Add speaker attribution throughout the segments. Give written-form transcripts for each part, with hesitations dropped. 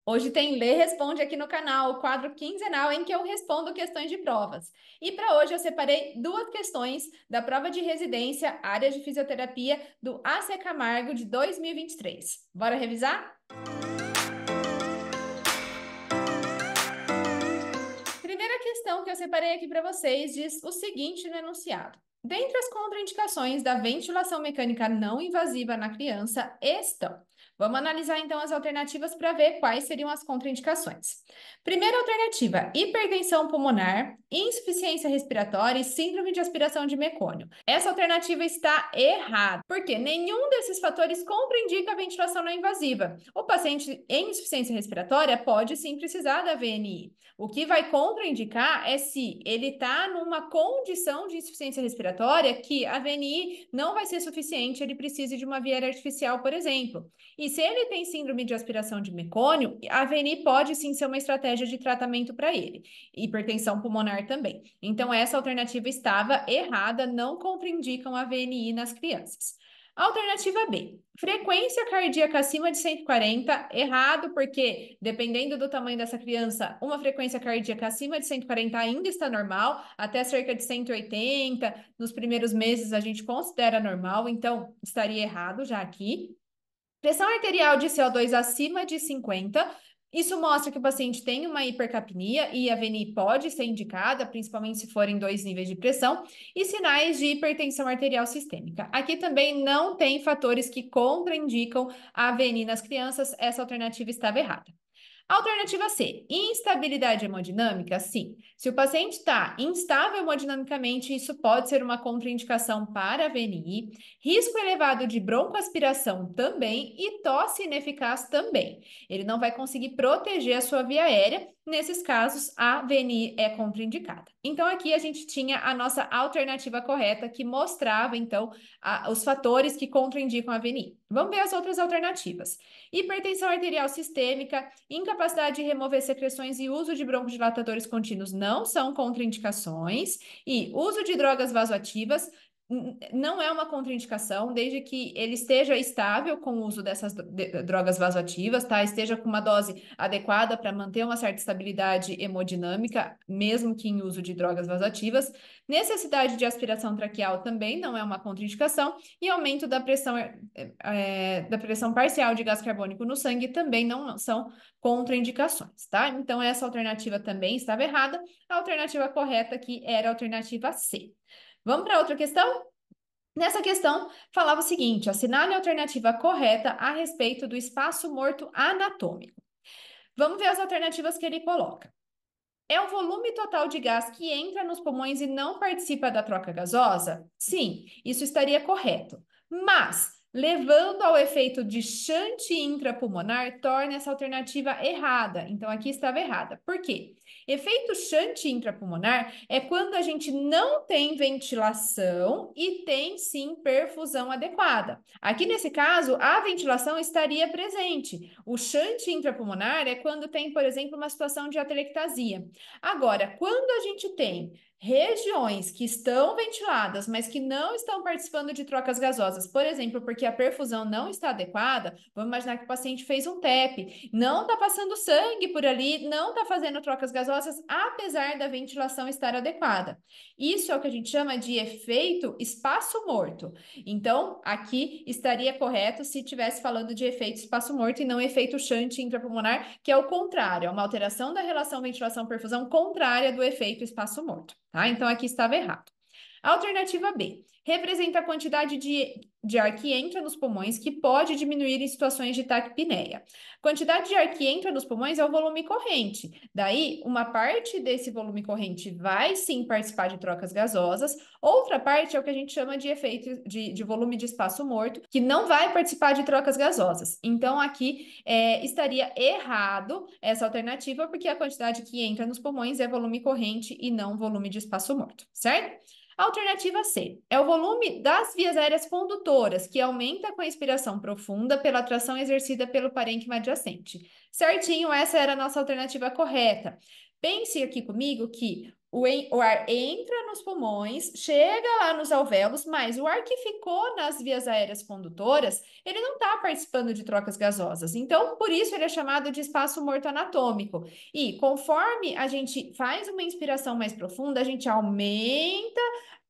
Speaker 1: Hoje tem Lê Responde aqui no canal, o quadro quinzenal em que eu respondo questões de provas. E para hoje eu separei duas questões da prova de residência, área de fisioterapia do AC Camargo de 2023. Bora revisar? Primeira questão que eu separei aqui para vocês diz o seguinte no enunciado. Dentre as contraindicações da ventilação mecânica não invasiva na criança estão. Vamos analisar então as alternativas para ver quais seriam as contraindicações. Primeira alternativa: hipertensão pulmonar, insuficiência respiratória e síndrome de aspiração de mecônio. Essa alternativa está errada, porque nenhum desses fatores contraindica a ventilação não invasiva. O paciente em insuficiência respiratória pode sim precisar da VNI. O que vai contraindicar é se ele está numa condição de insuficiência respiratória que a VNI não vai ser suficiente, ele precisa de uma via aérea artificial, por exemplo. E se ele tem síndrome de aspiração de mecônio, a VNI pode sim ser uma estratégia de tratamento para ele. Hipertensão pulmonar também. Então, essa alternativa estava errada, não contraindicam a VNI nas crianças. Alternativa B, frequência cardíaca acima de 140, errado, porque dependendo do tamanho dessa criança, uma frequência cardíaca acima de 140 ainda está normal, até cerca de 180, nos primeiros meses a gente considera normal, então estaria errado já aqui. Pressão arterial de CO2 acima de 50, isso mostra que o paciente tem uma hipercapnia e a VNI pode ser indicada, principalmente se forem 2 níveis de pressão, e sinais de hipertensão arterial sistêmica. Aqui também não tem fatores que contraindicam a VNI nas crianças, essa alternativa estava errada. Alternativa C, instabilidade hemodinâmica? Sim. Se o paciente está instável hemodinamicamente, isso pode ser uma contraindicação para a VNI. Risco elevado de broncoaspiração também e tosse ineficaz também. Ele não vai conseguir proteger a sua via aérea. Nesses casos, a VNI é contraindicada. Então, aqui a gente tinha a nossa alternativa correta, que mostrava, então, os fatores que contraindicam a VNI. Vamos ver as outras alternativas. Hipertensão arterial sistêmica, incapacidade de remover secreções e uso de broncodilatadores contínuos não são contraindicações. E uso de drogas vasoativas não é uma contraindicação, desde que ele esteja estável com o uso dessas drogas vasoativas, tá? Esteja com uma dose adequada para manter uma certa estabilidade hemodinâmica, mesmo que em uso de drogas vasoativas. Necessidade de aspiração traqueal também não é uma contraindicação, e aumento da pressão parcial de gás carbônico no sangue também não são contraindicações, tá? Então, essa alternativa também estava errada. A alternativa correta aqui era a alternativa C. Vamos para outra questão? Nessa questão, falava o seguinte: assinale a alternativa correta a respeito do espaço morto anatômico. Vamos ver as alternativas que ele coloca. É o volume total de gás que entra nos pulmões e não participa da troca gasosa? Sim, isso estaria correto. Mas, levando ao efeito de shunt intrapulmonar, torna essa alternativa errada. Então, aqui estava errada. Por quê? Efeito shunt intrapulmonar é quando a gente não tem ventilação e tem sim perfusão adequada. Aqui nesse caso, a ventilação estaria presente. O shunt intrapulmonar é quando tem, por exemplo, uma situação de atelectasia. Agora, quando a gente tem regiões que estão ventiladas, mas que não estão participando de trocas gasosas, por exemplo, porque a perfusão não está adequada, vamos imaginar que o paciente fez um TEP, não está passando sangue por ali, não está fazendo trocas gasosas, apesar da ventilação estar adequada. Isso é o que a gente chama de efeito espaço morto. Então, aqui estaria correto se estivesse falando de efeito espaço morto e não efeito shunt intrapulmonar, que é o contrário, é uma alteração da relação ventilação-perfusão contrária do efeito espaço morto, tá? Então, aqui estava errado. Alternativa B, representa a quantidade de ar que entra nos pulmões que pode diminuir em situações de taquipneia. Quantidade de ar que entra nos pulmões é o volume corrente. Daí, uma parte desse volume corrente vai sim participar de trocas gasosas, outra parte é o que a gente chama de efeito de volume de espaço morto, que não vai participar de trocas gasosas. Então, aqui estaria errado essa alternativa, porque a quantidade que entra nos pulmões é volume corrente e não volume de espaço morto, certo? Alternativa C é o volume das vias aéreas condutoras, que aumenta com a inspiração profunda pela tração exercida pelo parênquima adjacente. Certinho, essa era a nossa alternativa correta. Pense aqui comigo que O ar entra nos pulmões, chega lá nos alvéolos, mas o ar que ficou nas vias aéreas condutoras, ele não está participando de trocas gasosas. Então, por isso ele é chamado de espaço morto anatômico. E conforme a gente faz uma inspiração mais profunda, a gente aumenta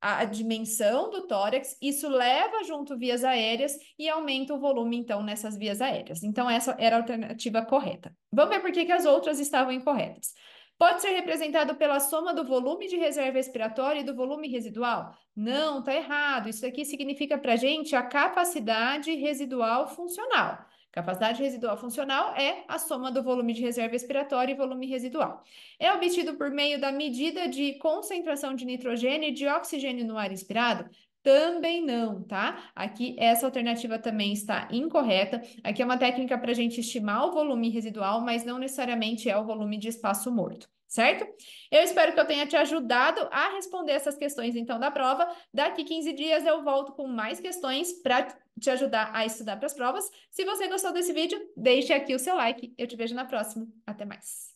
Speaker 1: a dimensão do tórax, isso leva junto vias aéreas e aumenta o volume, então, nessas vias aéreas. Então, essa era a alternativa correta. Vamos ver por que as outras estavam incorretas. Pode ser representado pela soma do volume de reserva expiratória e do volume residual? Não, tá errado. Isso aqui significa para a gente a capacidade residual funcional. Capacidade residual funcional é a soma do volume de reserva expiratória e volume residual. É obtido por meio da medida de concentração de nitrogênio e de oxigênio no ar inspirado? Também não, tá? Aqui essa alternativa também está incorreta. Aqui é uma técnica para a gente estimar o volume residual, mas não necessariamente é o volume de espaço morto, certo? Eu espero que eu tenha te ajudado a responder essas questões, então, da prova. Daqui 15 dias eu volto com mais questões para te ajudar a estudar para as provas. Se você gostou desse vídeo, deixe aqui o seu like. Eu te vejo na próxima. Até mais.